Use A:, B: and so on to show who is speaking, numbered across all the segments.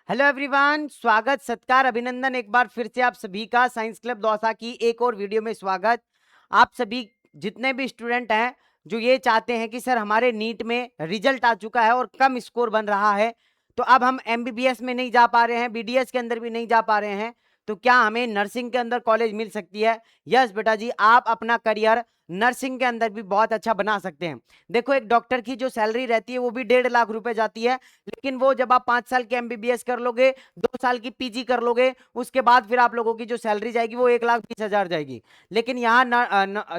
A: Hello everyone, स्वागत सत्कार अभिनंदन एक बार फिर से आप सभी का साइंस क्लब दौसा की एक और वीडियो में स्वागत। आप सभी जितने भी स्टूडेंट हैं जो ये चाहते हैं कि सर हमारे नीट में रिजल्ट आ चुका है और कम स्कोर बन रहा है, तो अब हम एमबीबीएस में नहीं जा पा रहे हैं, बीडीएस के अंदर भी नहीं जा पा रहे हैं, तो क्या हमें नर्सिंग के अंदर कॉलेज मिल सकती है? यस बेटा जी, आप अपना करियर नर्सिंग के अंदर भी बहुत अच्छा बना सकते हैं। देखो, एक डॉक्टर की जो सैलरी रहती है वो भी 1.5 लाख रुपए जाती है, लेकिन वो जब आप 5 साल के एमबीबीएस कर लोगे, 2 साल की पीजी कर लोगे, उसके बाद फिर आप लोगों की जो सैलरी जाएगी वो 1,20,000 जाएगी। लेकिन यहाँ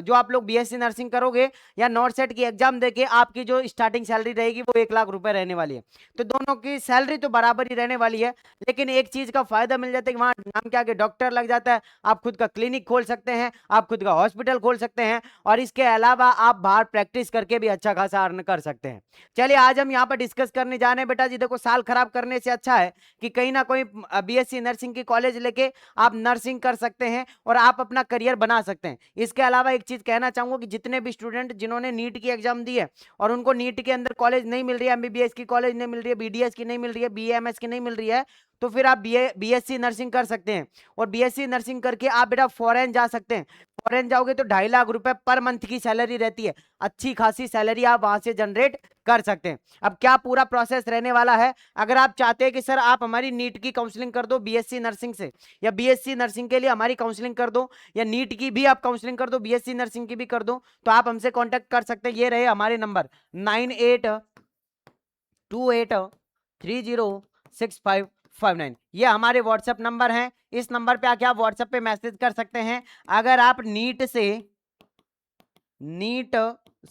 A: जो आप लोग बीएससी नर्सिंग करोगे या नॉट सेट की एग्जाम देके आपकी जो स्टार्टिंग सैलरी रहेगी वो 1 लाख रुपए रहने वाली है। तो दोनों की सैलरी तो बराबर ही रहने वाली है, लेकिन एक चीज का फायदा मिल जाता है कि वहां नाम के आगे डॉक्टर लग जाता है, आप खुद का क्लिनिक खोल सकते हैं, आप खुद का हॉस्पिटल खोल सकते हैं, और इसके अलावा आप बाहर प्रैक्टिस करके भी अच्छा खासा अर्न कर सकते हैं। चलिए, आज हम यहाँ पर डिस्कस करने जा रहे हैं बेटा जी। देखो, साल खराब करने से अच्छा है कि कहीं ना कोई बीएससी नर्सिंग की कॉलेज लेके आप नर्सिंग कर सकते हैं और आप अपना करियर बना सकते हैं। इसके अलावा एक चीज कहना चाहूंगा कि जितने भी स्टूडेंट जिन्होंने नीट की एग्जाम दी है और उनको नीट के अंदर कॉलेज नहीं मिल रही है, एमबीबीएस की कॉलेज नहीं मिल रही है, बीडीएस की नहीं मिल रही है, बीएमएस की नहीं मिल रही है, तो फिर आप बीएससी नर्सिंग कर सकते हैं। और बीएससी नर्सिंग करके आप बेटा फॉरेन जा सकते हैं। फॉरेन जाओगे तो 2.5 लाख रुपए पर मंथ की सैलरी रहती है, अच्छी खासी सैलरी आप वहां से जनरेट कर सकते हैं। अब क्या पूरा प्रोसेस रहने वाला है, अगर आप चाहते हैं कि सर आप हमारी नीट की काउंसलिंग कर दो बीएससी नर्सिंग से, या बीएससी नर्सिंग के लिए हमारी काउंसलिंग कर दो, या नीट की भी आप काउंसलिंग कर दो, बीएससी नर्सिंग की भी कर दो, तो आप हमसे कांटेक्ट कर सकते हैं। ये रहे हमारे नंबर 9828306559, ये हमारे व्हाट्सएप नंबर हैं। इस नंबर पे आके आप व्हाट्सएप पे मैसेज कर सकते हैं। अगर आप नीट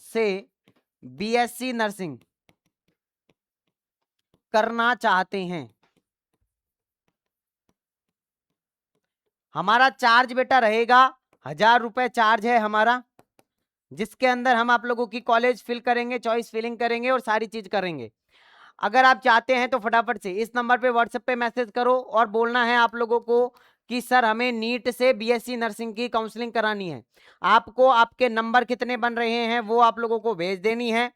A: से बीएससी नर्सिंग करना चाहते हैं, हमारा चार्ज बेटा रहेगा 1,000 रुपए चार्ज है हमारा, जिसके अंदर हम आप लोगों की कॉलेज फिल करेंगे, चॉइस फिलिंग करेंगे और सारी चीज करेंगे। अगर आप चाहते हैं तो फटाफट से इस नंबर पे व्हाट्सएप पे मैसेज करो और बोलना है आप लोगों को कि सर हमें नीट से बीएससी नर्सिंग की काउंसलिंग करानी है। आपको आपके नंबर कितने बन रहे हैं वो आप लोगों को भेज देनी है,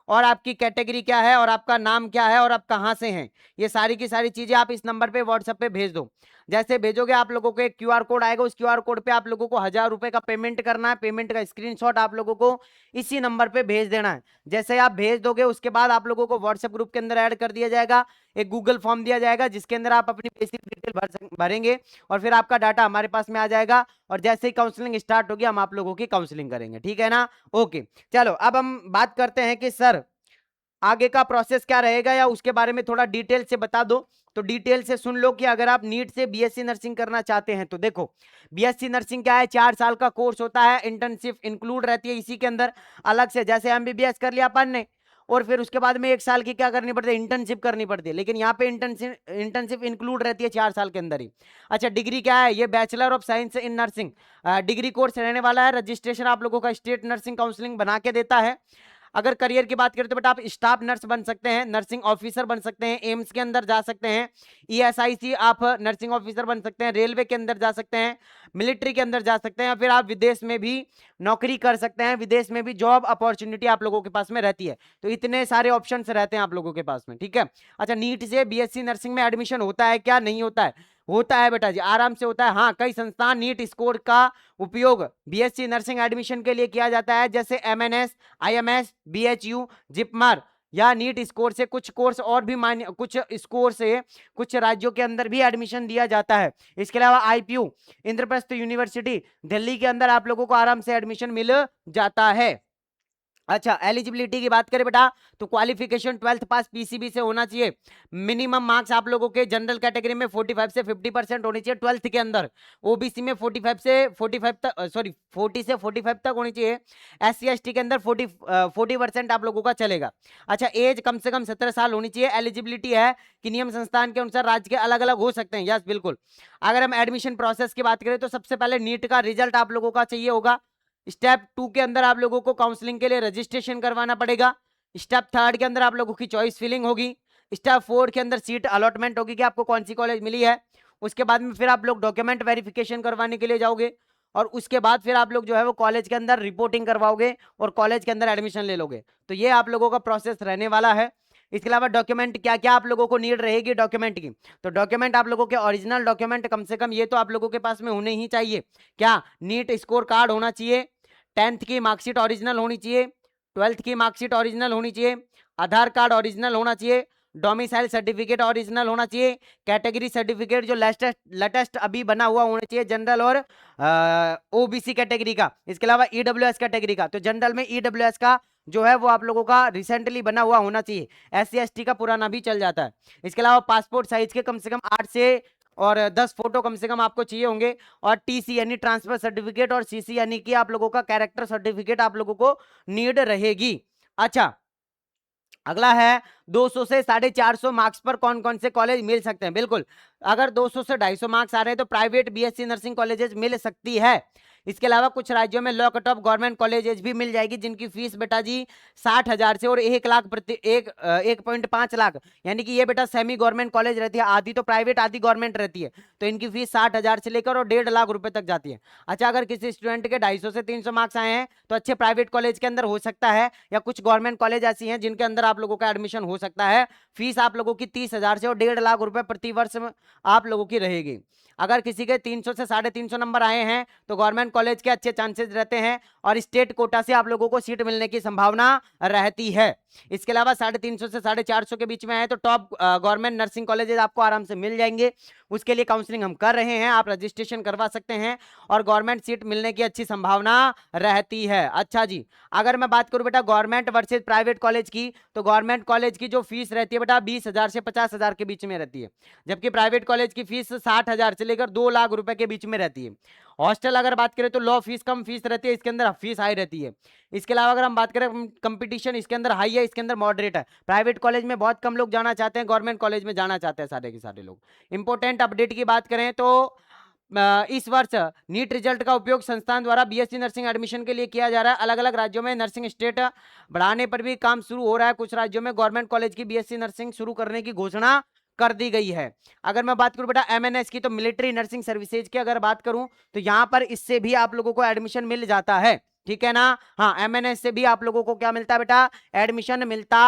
A: और आपकी कैटेगरी क्या है और आपका नाम क्या है और आप कहां से हैं, ये सारी की सारी चीजें आप इस नंबर पे व्हाट्सएप पे भेज दो। जैसे भेजोगे आप लोगों को एक क्यूआर कोड आएगा, उस क्यूआर कोड पे आप लोगों को 1,000 रुपए का पेमेंट करना है। पेमेंट का स्क्रीनशॉट आप लोगों को इसी नंबर पे भेज देना है। जैसे आप भेज दोगे उसके बाद आप लोगों को व्हाट्सएप ग्रुप के अंदर ऐड कर दिया जाएगा, एक गूगल फॉर्म दिया जाएगा जिसके अंदर आप अपनी बेसिक डिटेल भरेंगे और फिर आपका डाटा हमारे पास में आ जाएगा, और जैसे ही काउंसलिंग स्टार्ट होगी हम आप लोगों की काउंसलिंग करेंगे। ठीक है ना? ओके, चलो अब हम बात करते हैं कि सर आगे का प्रोसेस क्या रहेगा, या उसके बारे में थोड़ा डिटेल से बता दो। तो डिटेल से सुन लो कि अगर आप नीट से बीएससी नर्सिंग करना चाहते हैं तो देखो, बीएससी नर्सिंग क्या है, 4 साल का कोर्स होता है, इंटर्नशिप इंक्लूड रहती है इसी के अंदर अलग से। जैसे एमबीबीएस कर लिया अपन ने और फिर उसके बाद में 1 साल की क्या करनी पड़ती है, इंटर्नशिप करनी पड़ती है, लेकिन यहाँ पे इंटर्नशिप इंक्लूड रहती है 4 साल के अंदर ही। अच्छा, डिग्री क्या है, ये bachelor of science in nursing degree course रहने वाला है। रजिस्ट्रेशन आप लोगों का स्टेट नर्सिंग काउंसलिंग बना के देता है। अगर करियर की बात करें तो बेटा आप स्टाफ नर्स बन सकते हैं, नर्सिंग ऑफिसर बन सकते हैं, एम्स के अंदर जा सकते हैं, ईएसआईसी आप नर्सिंग ऑफिसर बन सकते हैं, रेलवे के अंदर जा सकते हैं, मिलिट्री के अंदर जा सकते हैं, या फिर आप विदेश में भी नौकरी कर सकते हैं, विदेश में भी जॉब अपॉर्चुनिटी आप लोगों के पास में रहती है। तो इतने सारे ऑप्शंस रहते हैं आप लोगों के पास में। ठीक है? अच्छा, नीट से बीएससी नर्सिंग में एडमिशन होता है क्या? नहीं होता है? होता है बेटा जी, आराम से होता है। हाँ, कई संस्थान नीट स्कोर का उपयोग बीएससी नर्सिंग एडमिशन के लिए किया जाता है, जैसे एमएनएस, आईएमएस, बीएचयू, जिपमर, या नीट स्कोर से कुछ कोर्स और भी मान्य, कुछ स्कोर से कुछ राज्यों के अंदर भी एडमिशन दिया जाता है। इसके अलावा आईपीयू, इंद्रप्रस्थ यूनिवर्सिटी दिल्ली के अंदर आप लोगों को आराम से एडमिशन मिल जाता है। अच्छा, एलिजिबिलिटी की बात करें बेटा तो क्वालिफिकेशन 12th पास पीसीबी से होना चाहिए। मिनिमम मार्क्स आप लोगों के जनरल कैटेगरी में 45 से 50% होनी चाहिए 12th के अंदर। ओबीसी में 45 से 45 तक, सॉरी 40 से 45 तक होनी चाहिए। एससी एसटी के अंदर 40% आप लोगों का चलेगा। अच्छा, एज कम से कम 17 साल होनी चाहिए। एलिजिबिलिटी है कि नियम संस्थान के अनुसार राज्य के अलग अलग हो सकते हैं। यस, बिल्कुल। अगर हम एडमिशन प्रोसेस की बात करें तो सबसे पहले नीट का रिजल्ट आप लोगों का चाहिए होगा। स्टेप 2 के अंदर आप लोगों को काउंसलिंग के लिए रजिस्ट्रेशन करवाना पड़ेगा। स्टेप 3 के अंदर आप लोगों की चॉइस फिलिंग होगी। स्टेप 4 के अंदर सीट अलॉटमेंट होगी कि आपको कौन सी कॉलेज मिली है। उसके बाद में फिर आप लोग डॉक्यूमेंट वेरिफिकेशन करवाने के लिए जाओगे, और उसके बाद फिर आप लोग जो है वो कॉलेज के अंदर रिपोर्टिंग करवाओगे और कॉलेज के अंदर एडमिशन ले लोगे। तो ये आप लोगों का प्रोसेस रहने वाला है। इसके अलावा डॉक्यूमेंट क्या क्या आप लोगों को नीड रहेगी डॉक्यूमेंट की, तो डॉक्यूमेंट आप लोगों के ओरिजिनल डॉक्यूमेंट कम से कम ये तो आप लोगों के पास में होने ही चाहिए। क्या? नीट स्कोर कार्ड होना चाहिए, 10th की मार्कशीट ओरिजिनल होनी चाहिए, 12th की मार्कशीट ओरिजिनल होनी चाहिए, आधार कार्ड ओरिजिनल होना चाहिए, डोमिसाइल सर्टिफिकेट ओरिजिनल होना चाहिए, कैटेगरी सर्टिफिकेट जो लेटेस्ट अभी बना हुआ होना चाहिए जनरल और ओबीसी कैटेगरी का। इसके अलावा ईडब्ल्यूएस कैटेगरी का, तो जनरल में ईडब्ल्यूएस का जो है वो आप लोगों का रिसेंटली बना हुआ होना चाहिए, SC ST का पुराना भी चल जाता है। इसके अलावा पासपोर्ट साइज के कम से कम 8 से और 10 फोटो कम से कम आपको चाहिए होंगे, और TC यानी ट्रांसफर सर्टिफिकेट और CC यानी कि आप लोगों का कैरेक्टर सर्टिफिकेट आप लोगों को नीड रहेगी। अच्छा, अगला है 200 से 450 मार्क्स पर कौन कौन से कॉलेज मिल सकते हैं। बिल्कुल, अगर 200 से 250 मार्क्स आ रहे हैं तो प्राइवेट BSc नर्सिंग कॉलेजेस मिल सकती है। इसके अलावा कुछ राज्यों में law cut off government colleges भी मिल जाएगी, जिनकी फीस बेटा जी 60,000 से और 1 लाख प्रति 1.5 लाख, यानी कि ये बेटा सेमी गवर्नमेंट कॉलेज रहती है, आधी तो प्राइवेट आधी गवर्नमेंट रहती है, तो इनकी फीस 60,000 से लेकर और 1.5 लाख रुपए तक जाती है। अच्छा, अगर किसी स्टूडेंट के 250 से 300 मार्क्स आए हैं तो अच्छे प्राइवेट कॉलेज के अंदर हो सकता है, या कुछ गवर्नमेंट कॉलेज ऐसी हैं जिनके अंदर आप लोगों का एडमिशन हो सकता है। फीस आप लोगों की 30,000 से और 1.5 लाख रुपए प्रति वर्ष में आप लोगों की रहेगी। अगर किसी के 300 से 350 नंबर आए हैं तो गवर्नमेंट कॉलेज के अच्छे चांसेस रहते हैं, और स्टेट कोटा से आप लोगों को सीट मिलने की संभावना रहती है। इसके अलावा 350 से 450 के बीच में है तो टॉप गवर्नमेंट नर्सिंग कॉलेजेस आपको आराम से मिल जाएंगे। उसके लिए काउंसलिंग हम कर रहे हैं, आप रजिस्ट्रेशन करवा सकते हैं और गवर्नमेंट सीट मिलने की अच्छी संभावना रहती है। अच्छा जी, अगर मैं बात करूं बेटा गवर्नमेंट वर्सेज प्राइवेट कॉलेज की, तो गवर्नमेंट कॉलेज की जो फीस रहती है बेटा 20,000 से 50,000 के बीच में रहती है, जबकि प्राइवेट कॉलेज की फीस 60,000 से लेकर 2 लाख रुपए के बीच में रहती है। हॉस्टल अगर बात करें तो लॉ फीस कम फीस रहती है, इसके अंदर फीस हाई रहती है। इसके अलावा अगर हम बात करें कंपटीशन, इसके अंदर हाई है, इसके अंदर मॉडरेट है। प्राइवेट कॉलेज में बहुत कम लोग जाना चाहते हैं, गवर्नमेंट कॉलेज में जाना चाहते हैं सारे के सारे लोग। इंपॉर्टेंट अपडेट की बात करें तो इस वर्ष नीट रिजल्ट का उपयोग संस्थान द्वारा BSc नर्सिंग एडमिशन के लिए किया जा रहा है। अलग अलग राज्यों में नर्सिंग स्टेट बढ़ाने पर भी काम शुरू हो रहा है। कुछ राज्यों में गवर्नमेंट कॉलेज की BSc नर्सिंग शुरू करने की घोषणा कर दी गई है। अगर मैं बात करूं बेटा MNS की, तो मिलिट्री नर्सिंग सर्विसेज की अगर बात करूं तो यहां पर इससे भी आप लोगों को एडमिशन मिल जाता है, ठीक है ना। हाँ, MNS से भी आप लोगों को क्या मिलता है बेटा, एडमिशन मिलता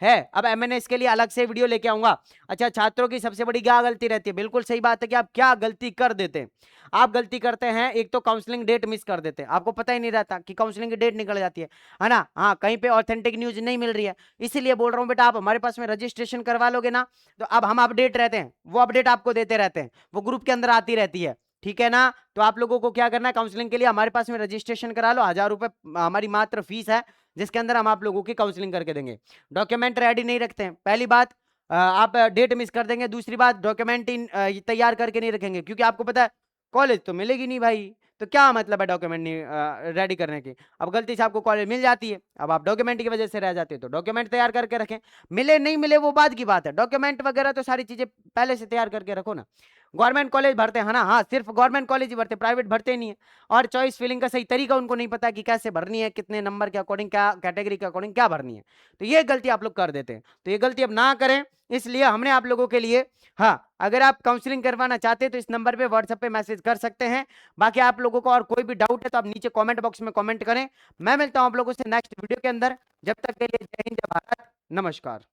A: है। अब MNS के लिए अलग से वीडियो लेके आऊंगा। अच्छा, छात्रों की सबसे बड़ी क्या गलती रहती है, बिल्कुल सही बात है कि आप क्या गलती कर देते हैं। आप गलती करते हैं, एक तो काउंसलिंग डेट मिस कर देते हैं, आपको पता ही नहीं रहता कि काउंसलिंग की डेट निकल जाती है ना। हाँ, कहीं पे ऑथेंटिक न्यूज नहीं मिल रही है, इसीलिए बोल रहा हूँ बेटा, आप हमारे पास में रजिस्ट्रेशन करवा लोगे ना, तो अब हम अपडेट रहते हैं, वो अपडेट आपको देते रहते हैं, वो ग्रुप के अंदर आती रहती है, ठीक है ना। तो आप लोगों को क्या करना है, काउंसलिंग के लिए हमारे पास में रजिस्ट्रेशन करा लो, 1,000 रुपए हमारी मात्र फीस है, जिसके अंदर हम आप लोगों की काउंसलिंग करके देंगे। डॉक्यूमेंट रेडी नहीं रखते हैं, पहली बात आप डेट मिस कर देंगे, दूसरी बात डॉक्यूमेंट तैयार करके नहीं रखेंगे, क्योंकि आपको पता है कॉलेज तो मिलेगी नहीं भाई, तो क्या मतलब है डॉक्यूमेंट नहीं रेडी करने की। अब गलती से आपको कॉलेज मिल जाती है, अब आप डॉक्यूमेंट की वजह से रह जाते हो, तो डॉक्यूमेंट तैयार करके रखें। मिले नहीं मिले वो बात की बात है, डॉक्यूमेंट वगैरह तो सारी चीजें पहले से तैयार करके रखो ना। गवर्नमेंट कॉलेज भरते हैं ना, हाँ, सिर्फ गवर्नमेंट कॉलेज ही भरते, प्राइवेट भरते नहीं है। और चॉइस फिलिंग का सही तरीका उनको नहीं पता कि कैसे भरनी है, कितने नंबर के अकॉर्डिंग, क्या कैटेगरी के अकॉर्डिंग क्या भरनी है, तो ये गलती आप लोग कर देते हैं। तो ये गलती अब ना करें, इसलिए हमने आप लोगों के लिए, हाँ, अगर आप काउंसलिंग करवाना चाहते हैं तो इस नंबर पे व्हाट्सएप पे मैसेज कर सकते हैं। बाकी आप लोगों को और कोई भी डाउट है तो आप नीचे कमेंट बॉक्स में कमेंट करें। मैं मिलता हूं आप लोगों से नेक्स्ट वीडियो के अंदर, जब तक के लिए जय हिंद, जय भारत, नमस्कार।